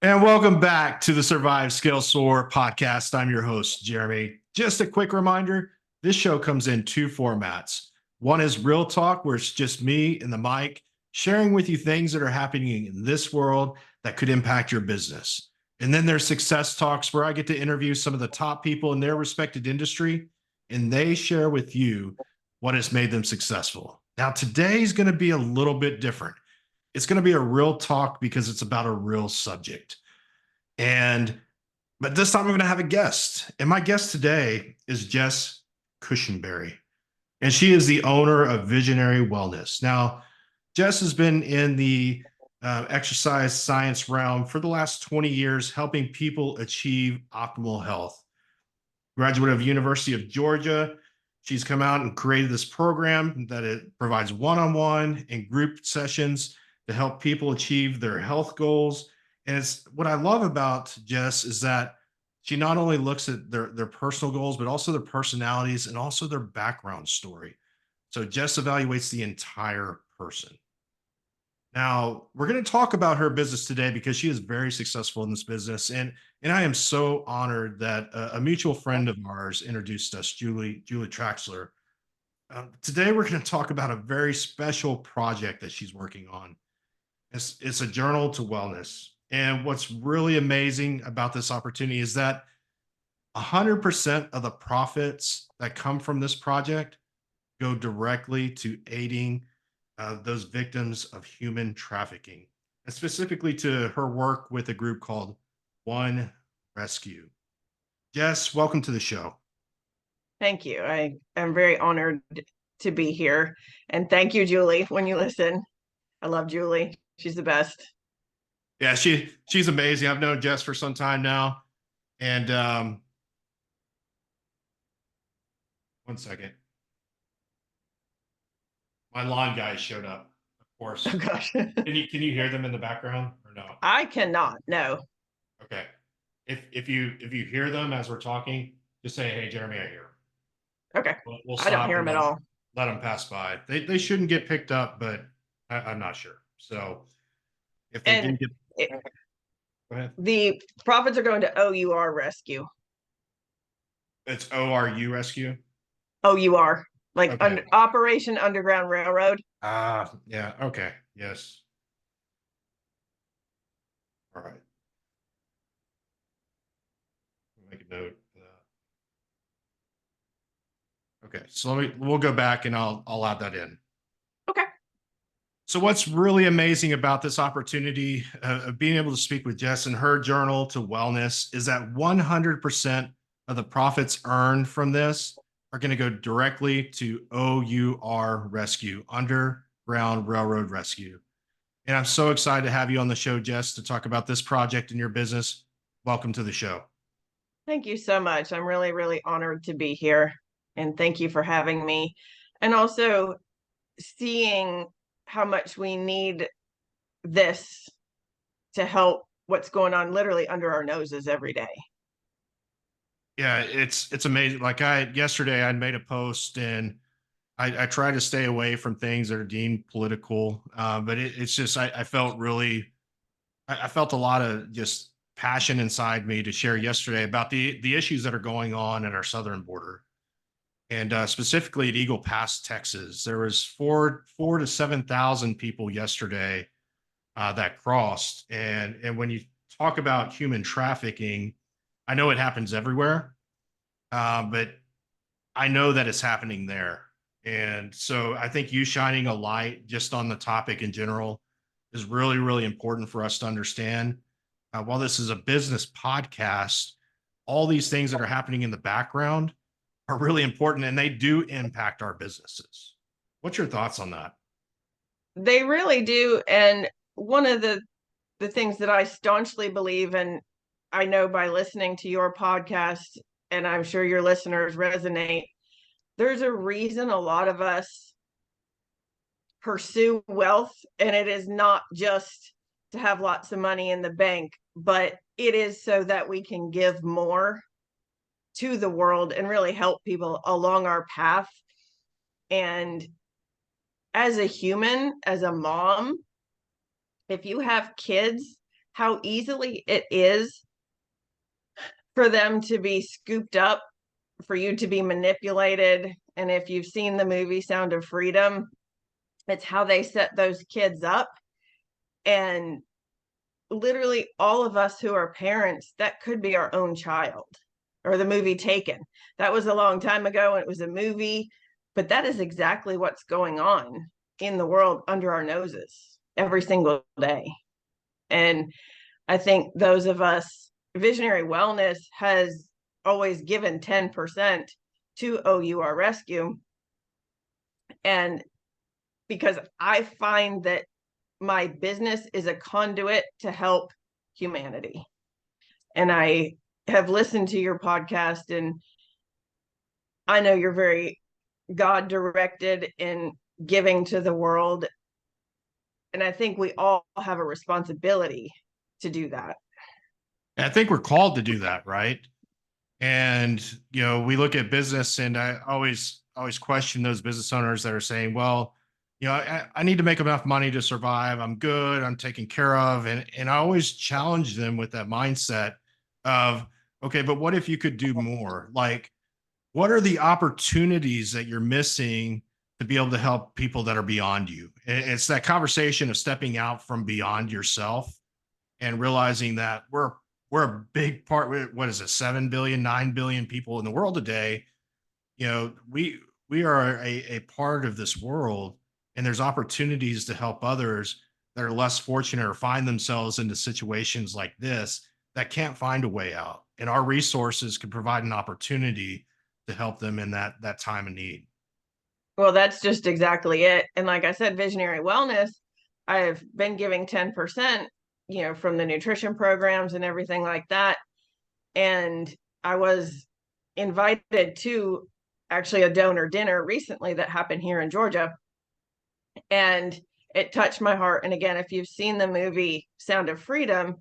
And welcome back to the Survive Scale Soar podcast. I'm your host, Jeremy. Just a quick reminder, this show comes in two formats. One is real talk, where it's just me and the mic sharing with you things that are happening in this world that could impact your business. And then there's success talks, where I get to interview some of the top people in their respected industry, and they share with you what has made them successful. Now, today's going to be a little bit different. It's going to be a real talk because it's about a real subject. And but this time I'm going to have a guest. And my guest today is Jess Cushenberry. And she is the owner of Visionary Wellness. Now, Jess has been in the exercise science realm for the last 20 years, helping people achieve optimal health. Graduate of University of Georgia, she's come out and created this program that it provides one-on-one and group sessions to help people achieve their health goals. And it's what I love about Jess is that she not only looks at their personal goals, but also their personalities and also their background story. So Jess evaluates the entire person. Now, we're going to talk about her business today because she is very successful in this business. And I am so honored that a mutual friend of ours introduced us, Julie Traxler. Today, we're going to talk about a very special project that she's working on. It's a journal to wellness. And what's really amazing about this opportunity is that 100% of the profits that come from this project go directly to aiding those victims of human trafficking, and specifically to her work with a group called One Rescue. Jess, welcome to the show. Thank you. I am very honored to be here. And thank you, Julie, when you listen. I love Julie. She's the best. Yeah, she's amazing. I've known Jess for some time now. And one second. My lawn guys showed up, of course. Oh gosh. Can you hear them in the background or no? I cannot. No. Okay. If you hear them as we're talking, just say, "Hey, Jeremy, I hear." Okay. We'll I don't stop hear and them at all. let them pass by. They shouldn't get picked up, but I'm not sure. So if they do And get, it, go ahead. the profits are going to OUR Rescue. It's ORU Rescue. OUR, like Okay. Operation Underground Railroad. Yeah. Okay. Yes. All right. Make a note of that. Okay. So we'll go back and I'll add that in. Okay. So what's really amazing about this opportunity of being able to speak with Jess and her journal to wellness is that 100% of the profits earned from this are going to go directly to OUR Rescue, Underground Railroad Rescue. And I'm so excited to have you on the show, Jess, to talk about this project in your business. Welcome to the show. Thank you so much. I'm really, really honored to be here. And thank you for having me. And also seeing how much we need this to help what's going on literally under our noses every day. Yeah, it's amazing. Like yesterday I made a post and I try to stay away from things that are deemed political. But it's just I felt really I felt a lot of just passion inside me to share yesterday about the issues that are going on at our southern border. And specifically at Eagle Pass, Texas, there was four to 7,000 people yesterday that crossed. And when you talk about human trafficking, I know it happens everywhere, but I know that it's happening there. And so I think you shining a light just on the topic in general is really, really important for us to understand. While this is a business podcast, all these things that are happening in the background are really important and they do impact our businesses. What's your thoughts on that? They really do. And one of the things that I staunchly believe, and I know by listening to your podcast, and I'm sure your listeners resonate, there's a reason a lot of us pursue wealth, and it is not just to have lots of money in the bank, but it is so that we can give more to the world and really help people along our path. And as a human, as a mom, if you have kids how easily it is for them to be scooped up, for you to be manipulated. And if you've seen the movie Sound of Freedom, it's how they set those kids up. And literally all of us who are parents, that could be our own child. Or the movie Taken. That was a long time ago and it was a movie, but that is exactly what's going on in the world under our noses every single day. And I think those of us, Visionary Wellness has always given 10% to OUR Rescue. And because I find that my business is a conduit to help humanity. And I have listened to your podcast, and I know you're very God directed in giving to the world. And I think we all have a responsibility to do that. I think we're called to do that, right? And, we look at business, and I always question those business owners that are saying, well, I need to make enough money to survive. I'm good. I'm taken care of. And I always challenge them with that mindset of, okay, but what if you could do more? Like, what are the opportunities that you're missing to be able to help people that are beyond you? It's that conversation of stepping out from beyond yourself and realizing that we're a big part. What is it? 7 billion, 9 billion people in the world today. We are a part of this world, and there's opportunities to help others that are less fortunate or find themselves into situations like this that can't find a way out. And our resources can provide an opportunity to help them in that time of need. Well, that's just exactly it. And like I said, Visionary Wellness, I've been giving 10%, from the nutrition programs and everything like that. And I was invited to actually a donor dinner recently that happened here in Georgia. And it touched my heart. And again, if you've seen the movie Sound of Freedom,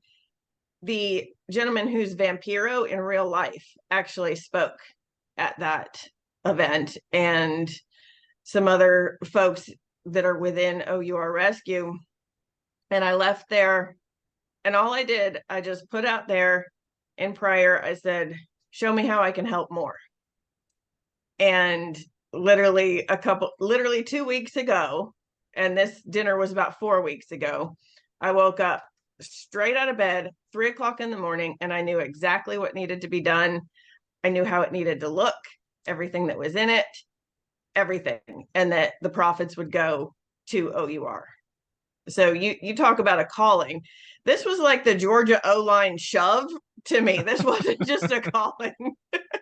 the gentleman who's Vampiro in real life actually spoke at that event, and some other folks that are within OUR Rescue. And I left there, and all I did, I just put out there in prayer, I said, show me how I can help more. And literally 2 weeks ago, and this dinner was about 4 weeks ago, I woke up straight out of bed, 3:00 in the morning, and I knew exactly what needed to be done. I knew how it needed to look, everything that was in it, everything, and that the profits would go to OUR. So you talk about a calling. This was like the Georgia O-line shove to me. This wasn't just a calling.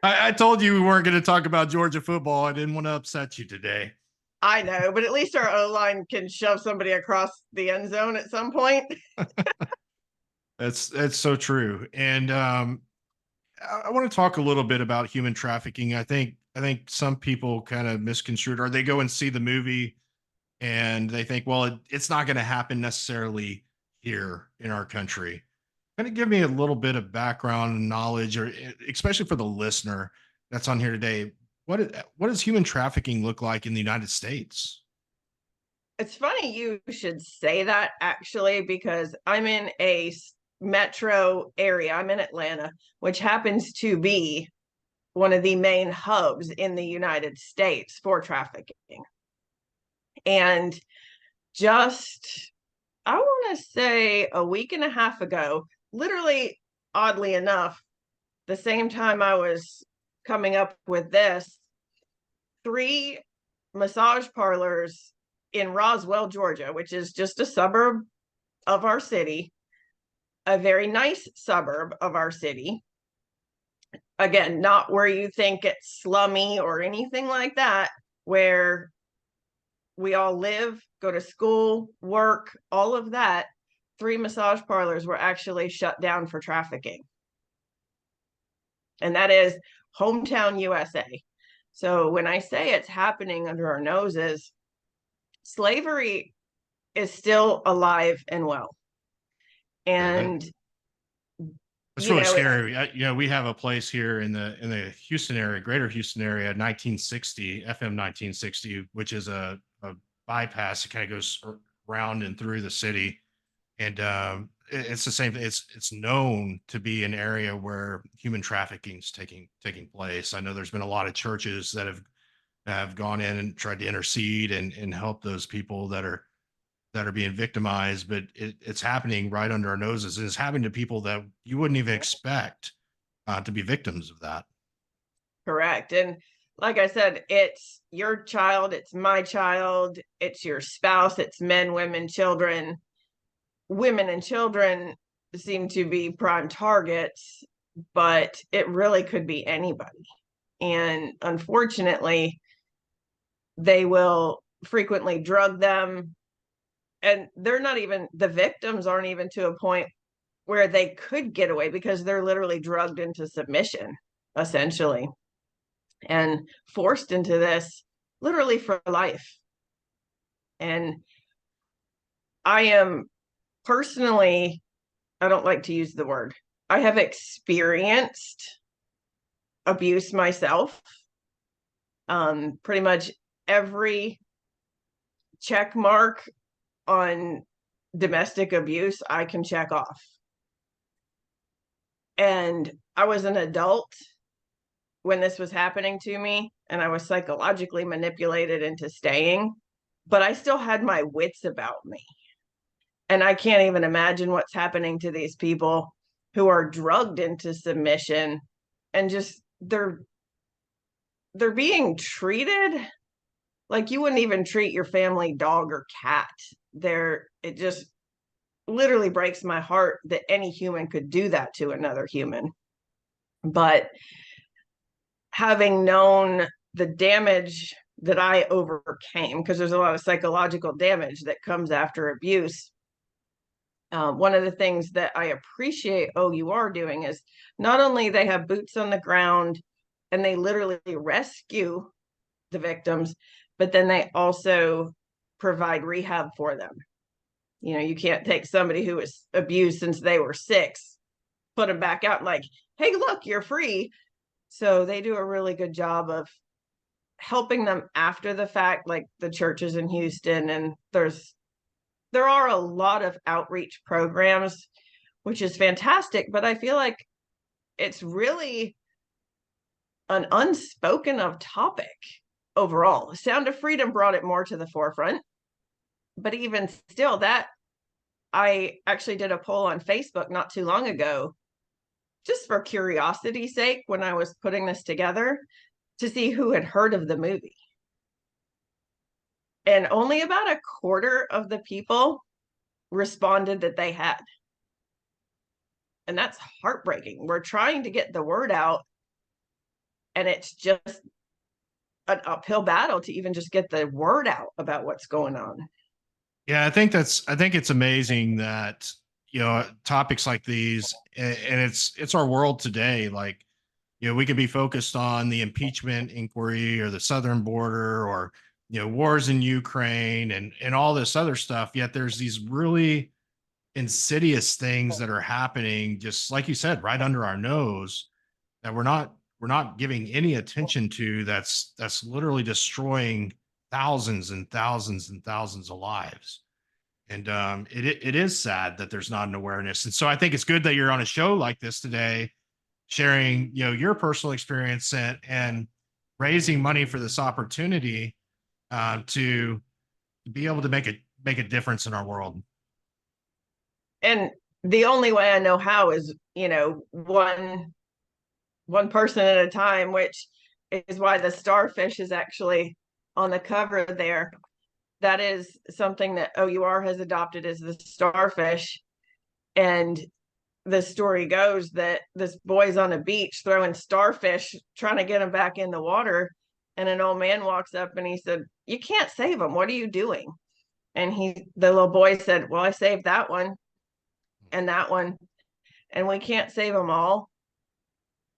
I told you we weren't going to talk about Georgia football. I didn't want to upset you today. I know, but at least our O-line can shove somebody across the end zone at some point. That's so true. And I want to talk a little bit about human trafficking. I think some people kind of misconstrued, or they go and see the movie and they think, well, it's not going to happen necessarily here in our country. Kind of give me a little bit of background and knowledge, or especially for the listener that's on here today. What does human trafficking look like in the United States? It's funny you should say that, actually, because I'm in a metro area. I'm in Atlanta, which happens to be one of the main hubs in the United States for trafficking. And just, I want to say a week and a half ago, literally, oddly enough, the same time I was coming up with this, 3 massage parlors in Roswell, Georgia, which is just a suburb of our city, a very nice suburb of our city. Again, not where you think it's slummy or anything like that, where we all live, go to school, work, all of that. 3 massage parlors were actually shut down for trafficking. And that is hometown USA. So when I say it's happening under our noses, slavery is still alive and well. And it's really scary. We have a place here in the Houston area, greater Houston area, 1960, FM 1960, which is a bypass that kind of goes around and through the city. And it's the same. It's known to be an area where human trafficking is taking place. I know there's been a lot of churches that have gone in and tried to intercede and help those people that are being victimized, but it's happening right under our noses, and it's happening to people that you wouldn't even expect to be victims of that. Correct. And like I said, it's your child, it's my child, it's your spouse, it's men, women, children. Women and children seem to be prime targets, but it really could be anybody. And unfortunately, they will frequently drug them. And they're not even, the victims aren't even to a point where they could get away because they're literally drugged into submission, essentially, and forced into this literally for life. And I am personally, I don't like to use the word, I have experienced abuse myself. Pretty much every check mark on domestic abuse I can check off. And I was an adult when this was happening to me, and I was psychologically manipulated into staying, but I still had my wits about me. And I can't even imagine what's happening to these people who are drugged into submission and just they're being treated like you wouldn't even treat your family dog or cat. It just literally breaks my heart that any human could do that to another human. But having known the damage that I overcame, because there's a lot of psychological damage that comes after abuse. One of the things that I appreciate OUR doing is not only they have boots on the ground and they literally rescue the victims, but then they also provide rehab for them. You know, you can't take somebody who was abused since they were 6, put them back out like, hey, look, you're free. So they do a really good job of helping them after the fact, like the churches in Houston. And there are a lot of outreach programs, which is fantastic, but I feel like it's really an unspoken of topic overall. Sound of Freedom brought it more to the forefront, but even still, that I actually did a poll on Facebook not too long ago, just for curiosity's sake, when I was putting this together, to see who had heard of the movie. And only about a quarter of the people responded that they had. And that's heartbreaking. We're trying to get the word out, and it's just an uphill battle to even just get the word out about what's going on. Yeah, I think it's amazing that, topics like these, and it's our world today. Like, we could be focused on the impeachment inquiry or the southern border or, wars in Ukraine and all this other stuff. Yet there's these really insidious things that are happening, just like you said, right under our nose, that we're not giving any attention to. That's literally destroying thousands and thousands and thousands of lives. And it is sad that there's not an awareness. And so I think it's good that you're on a show like this today, sharing, your personal experience and raising money for this opportunity to be able to make a difference in our world. And the only way I know how is, one person at a time, which is why the starfish is actually on the cover there. That is something that OUR has adopted, as the starfish. And the story goes that this boy's on a beach throwing starfish, trying to get them back in the water. And an old man walks up and he said, "You can't save them. What are you doing?" And the little boy said, "Well, I saved that one and that one. And we can't save them all,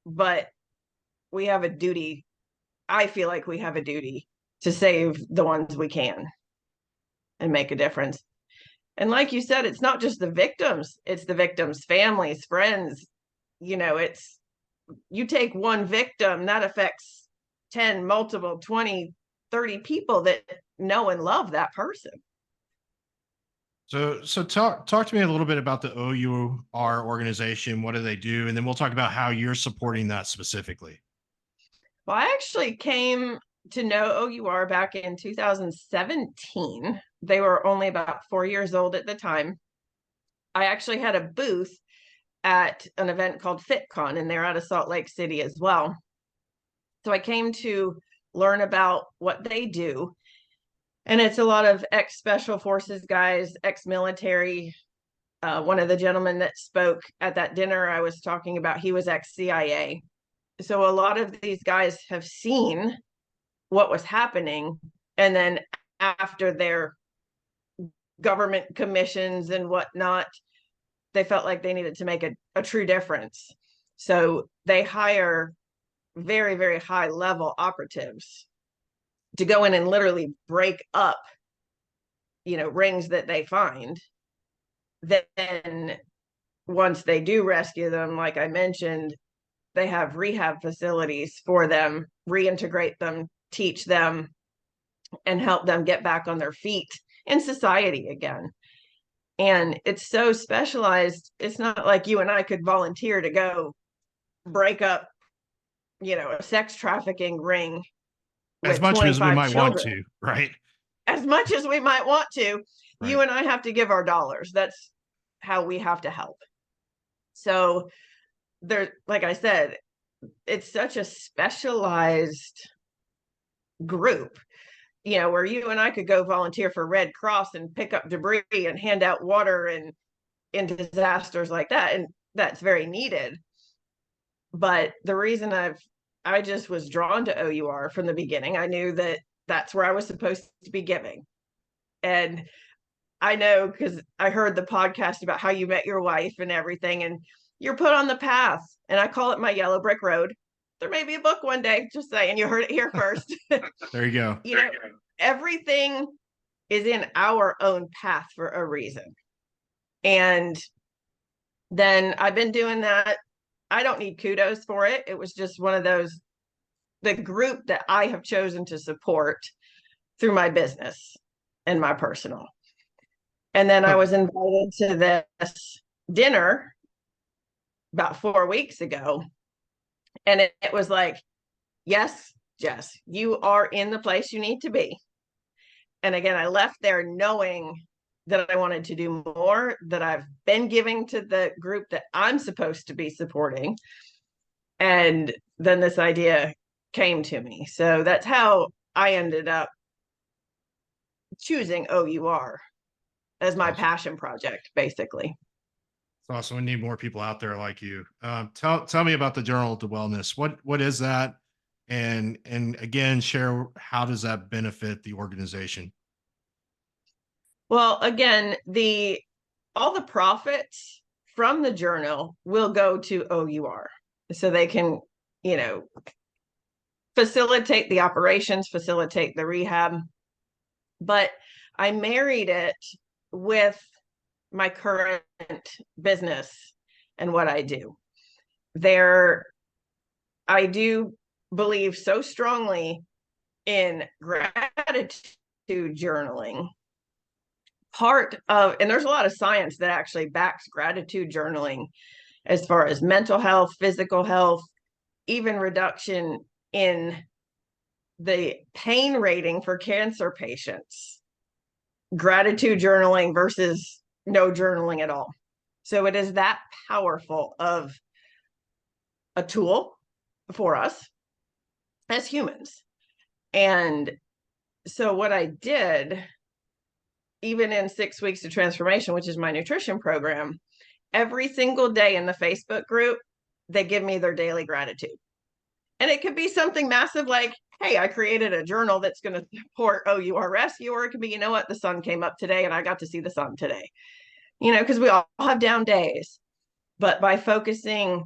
but we have a duty. I feel like we have a duty to save the ones we can and make a difference." And like you said, it's not just the victims, it's the victims' families, friends. It's, you take one victim, that affects 10, multiple, 20, 30 people that know and love that person. So talk to me a little bit about the OUR organization. What do they do? And then we'll talk about how you're supporting that specifically. Well, I actually came to know OUR back in 2017. They were only about 4 years old at the time. I actually had a booth at an event called FitCon, and they're out of Salt Lake City as well. So I came to learn about what they do. And it's a lot of ex-special forces guys, ex-military. One of the gentlemen that spoke at that dinner I was talking about, he was ex-CIA. So a lot of these guys have seen what was happening. And then after their government commissions and whatnot, they felt like they needed to make a true difference. So they hire very, very high level operatives to go in and literally break up, rings that they find. Then once they do rescue them, like I mentioned, they have rehab facilities for them, reintegrate them, teach them, and help them get back on their feet in society again. And it's so specialized. It's not like you and I could volunteer to go break up, a sex trafficking ring As with much as we 25 might want children. to, right? As much as we might want to, Right. you and I have to give our dollars. That's how we have to help. So there, like I said, it's such a specialized group, where you and I could go volunteer for Red Cross and pick up debris and hand out water and in disasters like that. And that's very needed. But the reason I just was drawn to OUR from the beginning. I knew that that's where I was supposed to be giving. And I know because I heard the podcast about how you met your wife and everything, and you're put on the path. And I call it my yellow brick road. There may be a book one day, just saying, you heard it here first. There you go. Everything is in our own path for a reason. And then I've been doing that. I don't need kudos for it. It was just one of those, the group that I have chosen to support through my business and my personal. And then I was invited to this dinner about 4 weeks ago. And it was like, yes, Jess, you are in the place you need to be. And again, I left there knowing that I wanted to do more, that I've been giving to the group that I'm supposed to be supporting. And then this idea came to me. So that's how I ended up choosing OUR as my passion project, basically. It's awesome. We need more people out there like you. Tell me about the Journal to Wellness. What is that? And again, share, how does that benefit the organization? Well, again, all the profits from the journal will go to OUR. So they can, facilitate the operations, facilitate the rehab. But I married it with my current business and what I do. I do believe so strongly in gratitude journaling. And there's a lot of science that actually backs gratitude journaling as far as mental health, physical health, even reduction in the pain rating for cancer patients. Gratitude journaling versus no journaling at all. So it is that powerful of a tool for us as humans. And so what I did, even in 6 weeks of transformation, which is my nutrition program, every single day in the Facebook group, they give me their daily gratitude. And it could be something massive like, hey, I created a journal that's going to support OUR rescue, or it could be, you know what, the sun came up today and I got to see the sun today. Because we all have down days. But by focusing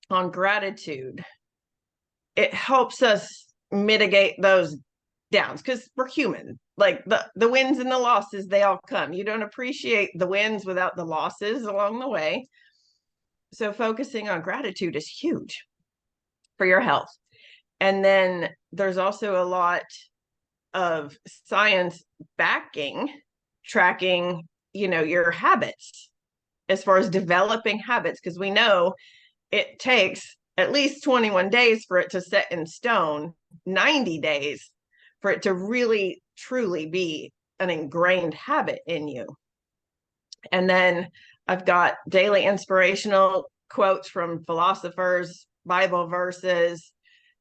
on gratitude, it helps us mitigate those downs because we're human. Like the wins and the losses, they all come. You don't appreciate the wins without the losses along the way. So focusing on gratitude is huge for your health. And then there's also a lot of science backing tracking your habits, as far as developing habits, because we know it takes at least 21 days for it to set in stone, 90 days for it to really truly be an ingrained habit in you. And then I've got daily inspirational quotes from philosophers, Bible verses,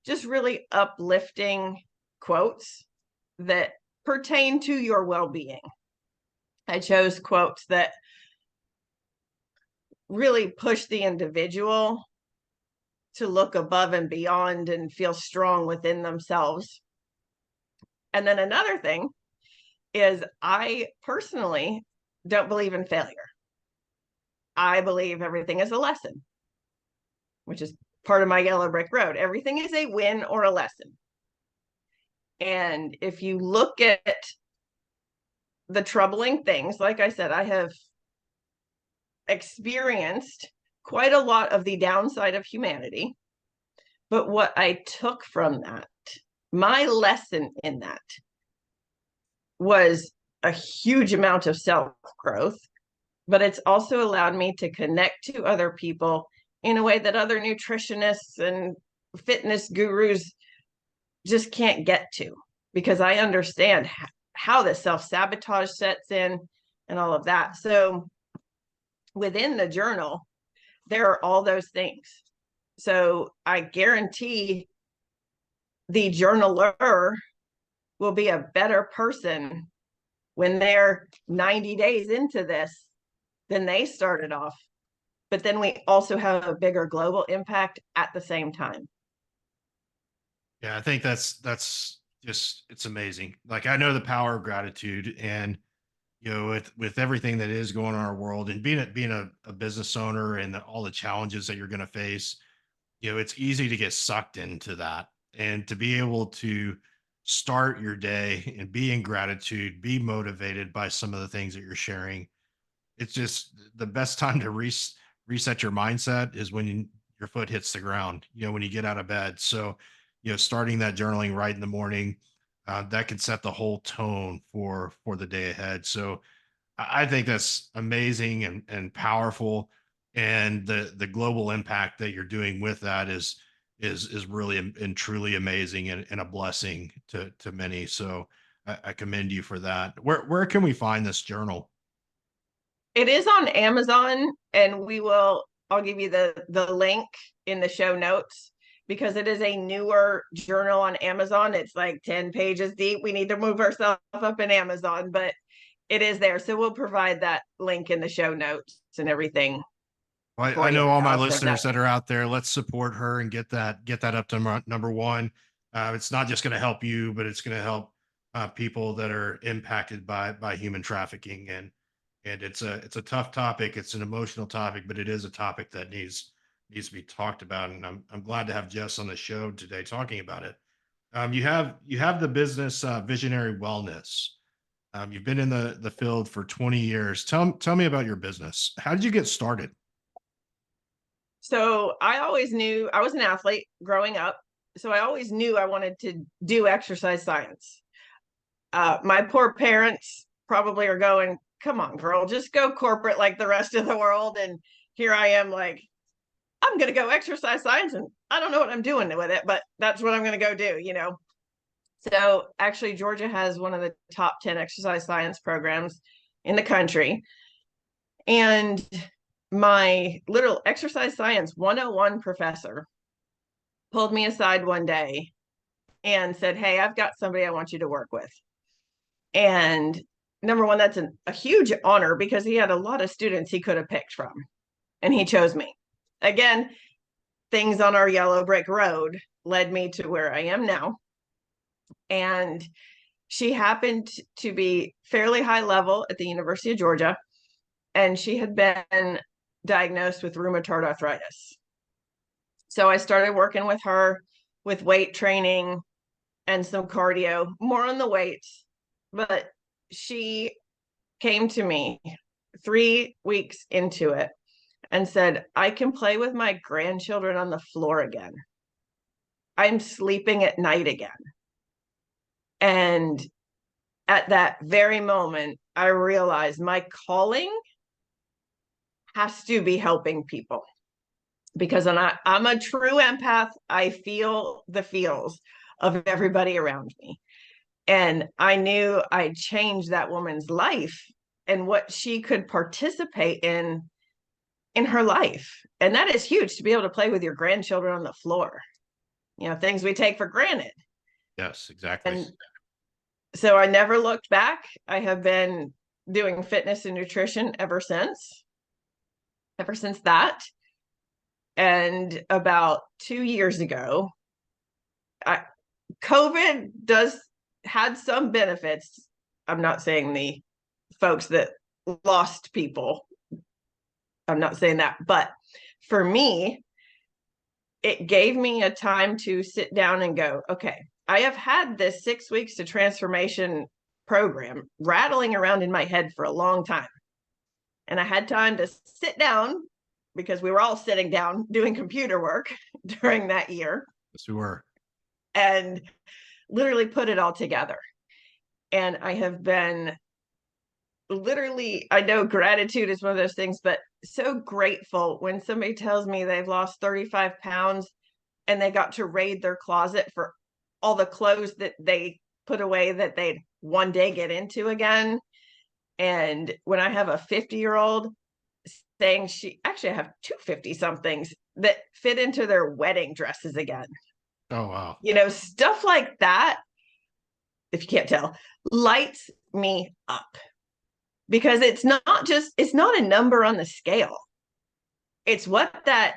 just really uplifting quotes that pertain to your well-being. I chose quotes that really push the individual to look above and beyond and feel strong within themselves. And then another thing is, I personally don't believe in failure. I believe everything is a lesson, which is part of my yellow brick road. Everything is a win or a lesson. And if you look at the troubling things, like I said, I have experienced quite a lot of the downside of humanity. But what I took from that, my lesson in that, was a huge amount of self-growth, but it's also allowed me to connect to other people in a way that other nutritionists and fitness gurus just can't get to, because I understand how the self-sabotage sets in and all of that. So within the journal, there are all those things. So I guarantee the journaler will be a better person when they're 90 days into this than they started off. But then we also have a bigger global impact at the same time. Yeah, I think that's just, it's amazing. Like, I know the power of gratitude, and with everything that is going on in our world, and being a business owner, and all the challenges that you're going to face, it's easy to get sucked into that, and to be able to start your day and be in gratitude, be motivated by some of the things that you're sharing. It's just the best time to reset your mindset is when your foot hits the ground, when you get out of bed. So, starting that journaling right in the morning, that can set the whole tone for the day ahead. So I think that's amazing and powerful. And the global impact that you're doing with that is really and truly amazing, and a blessing to many. So I commend you for that. Where can we find this journal? It is on Amazon, and I'll give you the link in the show notes, because it is a newer journal on Amazon. It's like 10 pages deep. We need to move ourselves up in Amazon, but it is there. So we'll provide that link in the show notes and everything. Well, I know all my listeners that are out there. Let's support her and get that up to number one. It's not just going to help you, but it's going to help people that are impacted by human trafficking. And it's a tough topic. It's an emotional topic, but it is a topic that needs to be talked about. And I'm glad to have Jess on the show today talking about it. You have the business Visionary Wellness. You've been in the field for 20 years. Tell me about your business. How did you get started? So I always knew I was an athlete growing up. So I always knew I wanted to do exercise science. My poor parents probably are going, come on, girl, just go corporate like the rest of the world. And here I am, like, I'm going to go exercise science, and I don't know what I'm doing with it, but that's what I'm going to go do. So actually, Georgia has one of the top 10 exercise science programs in the country. And my little exercise science 101 professor pulled me aside one day and said, hey, I've got somebody I want you to work with. And number one, that's a huge honor, because he had a lot of students he could have picked from, and he chose me. Again, things on our yellow brick road led me to where I am now. And she happened to be fairly high level at the University of Georgia, and she had been diagnosed with rheumatoid arthritis. So I started working with her with weight training and some cardio, more on the weights. But she came to me 3 weeks into it and said, I can play with my grandchildren on the floor again. I'm sleeping at night again. And at that very moment, I realized my calling has to be helping people, because I'm a true empath. I feel the feels of everybody around me. And I knew I'd change that woman's life and what she could participate in her life. And that is huge, to be able to play with your grandchildren on the floor, things we take for granted. Yes, exactly. And so I never looked back. I have been doing fitness and nutrition ever since that. And about 2 years ago, COVID had some benefits. I'm not saying the folks that lost people, I'm not saying that, but for me, it gave me a time to sit down and go, okay, I have had this 6 weeks to transformation program rattling around in my head for a long time. And I had time to sit down, because we were all sitting down doing computer work during that year. Yes, we were. And literally put it all together. And I have been literally, I know gratitude is one of those things, but so grateful when somebody tells me they've lost 35 pounds and they got to raid their closet for all the clothes that they put away that they'd one day get into again. And when I have a 50-year-old saying I have 250 somethings that fit into their wedding dresses again. Oh, wow. Stuff like that, if you can't tell, lights me up, because it's not a number on the scale. It's what that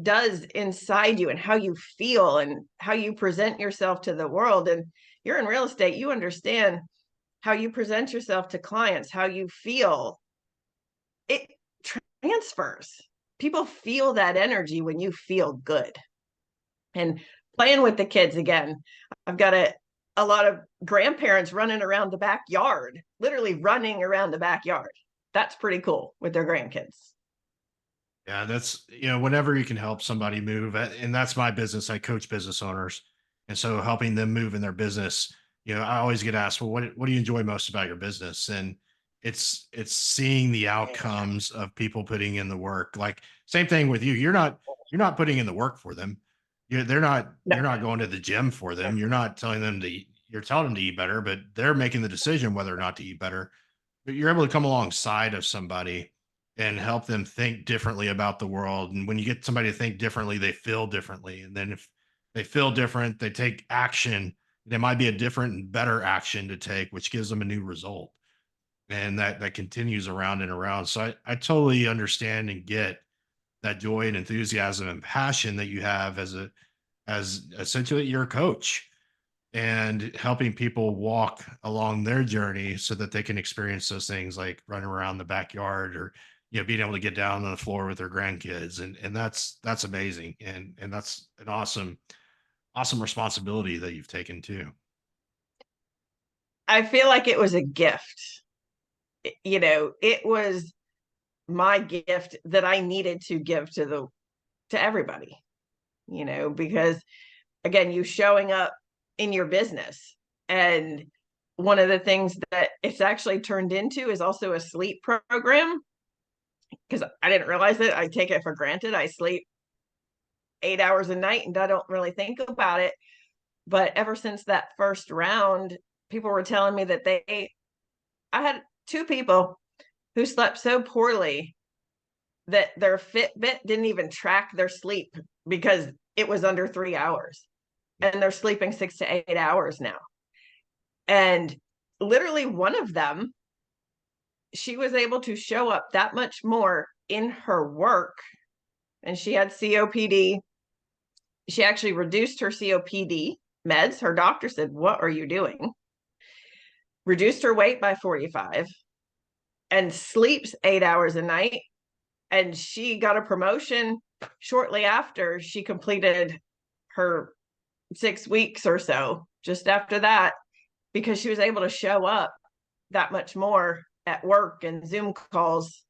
does inside you and how you feel and how you present yourself to the world. And you're in real estate, you understand how you present yourself to clients, how you feel. It transfers. People feel that energy when you feel good. And playing with the kids again, I've got a lot of grandparents running around the backyard, literally running around the backyard. That's pretty cool with their grandkids. Yeah, that's, whenever you can help somebody move, and that's my business. I coach business owners. And so helping them move in their business, I always get asked, well, what do you enjoy most about your business? And it's seeing the outcomes of people putting in the work. Like, same thing with you. You're not putting in the work for them. You're not going to the gym for them. You're not telling them you're telling them to eat better, but they're making the decision whether or not to eat better. But you're able to come alongside of somebody and help them think differently about the world. And when you get somebody to think differently, they feel differently. And then if they feel different, they take action. There might be a different and better action to take, which gives them a new result. And that continues around and around. So I totally understand and get that joy and enthusiasm and passion that you have as essentially you're a coach, and helping people walk along their journey so that they can experience those things like running around the backyard, or being able to get down on the floor with their grandkids. And that's amazing. And that's an awesome responsibility that you've taken too. I feel like it was a gift. It was my gift that I needed to give to everybody, because again, you showing up in your business. And one of the things that it's actually turned into is also a sleep program, because I didn't realize it. I take it for granted. I sleep 8 hours a night and I don't really think about it. But ever since that first round, people were telling me that I had 2 people who slept so poorly that their Fitbit didn't even track their sleep because it was under 3 hours. And they're sleeping 6 to 8 hours now. And literally one of them, she was able to show up that much more in her work. And she had COPD. She actually reduced her COPD meds. Her doctor said, "What are you doing?" Reduced her weight by 45 and sleeps 8 hours a night. And she got a promotion shortly after she completed her 6 weeks or so, just after that, because she was able to show up that much more at work and Zoom calls.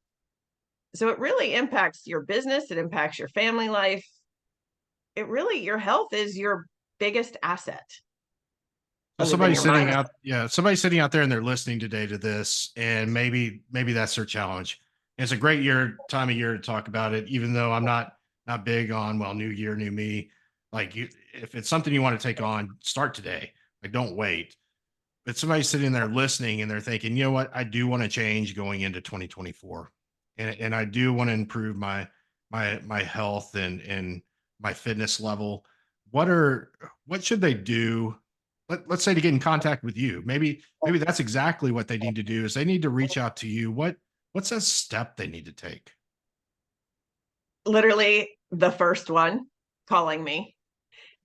So it really impacts your business. It impacts your family life. Your health is your biggest asset. So other than your mindset. somebody's sitting out there and they're listening today to this, and maybe that's their challenge. And it's a great time of year to talk about it, even though I'm not big on, well, new year, new me. Like, if it's something you want to take on, start today. Like, don't wait. But somebody's sitting there listening and they're thinking, you know what, I do want to change going into 2024. And I do want to improve my health and my fitness level. What should they do? Let's say to get in contact with you. Maybe that's exactly what they need to do, is they need to reach out to you. What's a step they need to take? Literally the first one, calling me.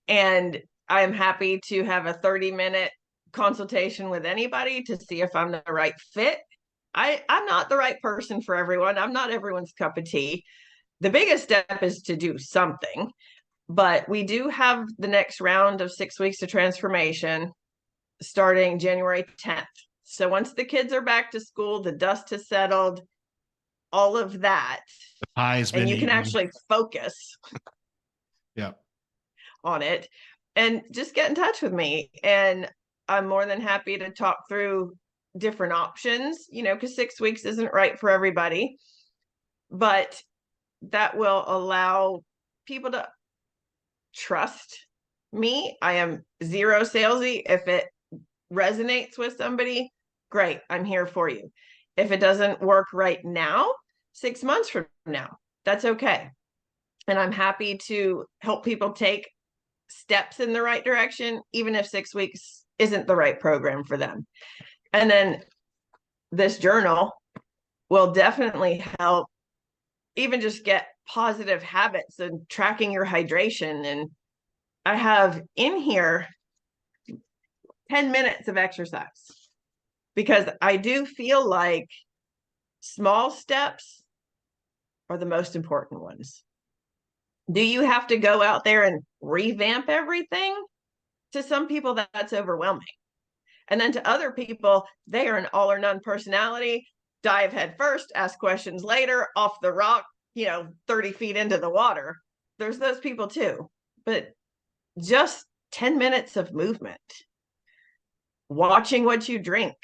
And I'm happy to have a 30-minute consultation with anybody to see if I'm the right fit. I'm not the right person for everyone. I'm not everyone's cup of tea. The biggest step is to do something, but we do have the next round of 6 weeks of transformation starting January 10th. So once the kids are back to school, the dust has settled, all of that, The pie's been and you can eaten. actually focus Yeah. on it, and just get in touch with me. And I'm more than happy to talk through different options, because 6 weeks isn't right for everybody, but that will allow people to trust me. I am zero salesy. If it resonates with somebody, great, I'm here for you. If it doesn't work right now, 6 months from now, that's okay. And I'm happy to help people take steps in the right direction, even if 6 weeks isn't the right program for them. And then this journal will definitely help even just get positive habits and tracking your hydration. And I have in here 10 minutes of exercise, because I do feel like small steps are the most important ones. Do you have to go out there and revamp everything? To some people, that's overwhelming. And then to other people, they are an all or none personality. Dive head first, ask questions later, off the rock, 30 feet into the water. There's those people too. But just 10 minutes of movement, watching what you drink,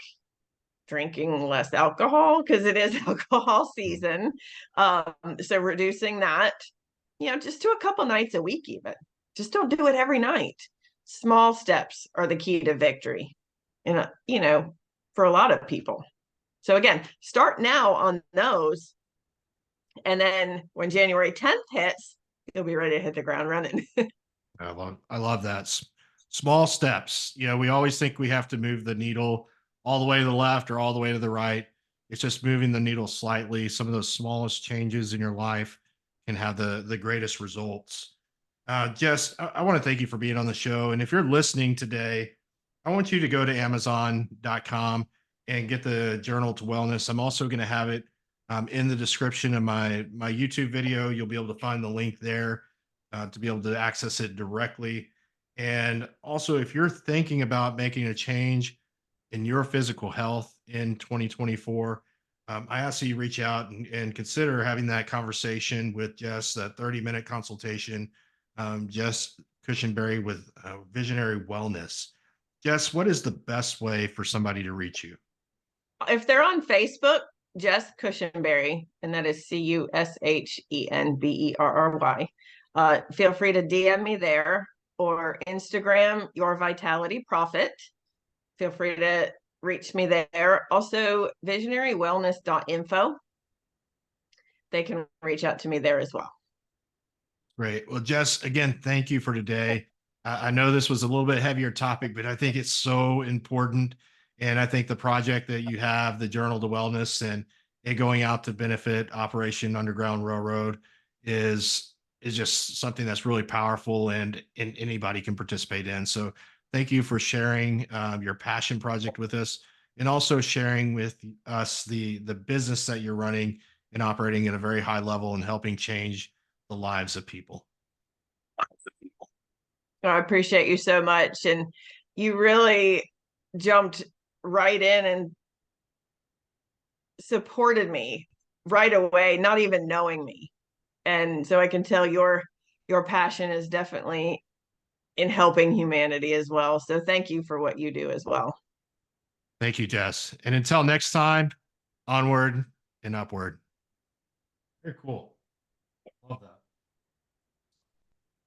drinking less alcohol because it is alcohol season. So reducing that, just to a couple nights a week, even. Just don't do it every night. Small steps are the key to victory, and for a lot of people. So again, start now on those, and then when January 10th hits, you'll be ready to hit the ground running. I love that. Small steps. We always think we have to move the needle all the way to the left or all the way to the right. It's just moving the needle slightly. Some of those smallest changes in your life can have the greatest results. Jess, I want to thank you for being on the show. And if you're listening today, I want you to go to Amazon.com and get the Journal to Wellness. I'm also going to have it in the description of my YouTube video. You'll be able to find the link there to be able to access it directly. And also, if you're thinking about making a change in your physical health in 2024, I ask that you reach out and consider having that conversation with Jess, that 30-minute consultation. Jess Cushenberry with Visionary Wellness. Jess, what is the best way for somebody to reach you? If they're on Facebook, Jess Cushenberry, and that is Cushenberry. Feel free to DM me there, or Instagram, Your Vitality Profit. Feel free to reach me there. Also, visionarywellness.info. They can reach out to me there as well. Great. Well, Jess, again, thank you for today. I know this was a little bit heavier topic, but I think it's so important. And I think the project that you have, the Journal to Wellness, and it going out to benefit Operation Underground Railroad is just something that's really powerful and anybody can participate in. So thank you for sharing your passion project with us, and also sharing with us the business that you're running and operating at a very high level and helping change the lives of people. I appreciate you so much. And you really jumped right in and supported me right away, not even knowing me. And so I can tell your passion is definitely in helping humanity as well. So thank you for what you do as well. Thank you, Jess. And until next time, onward and upward. Very cool.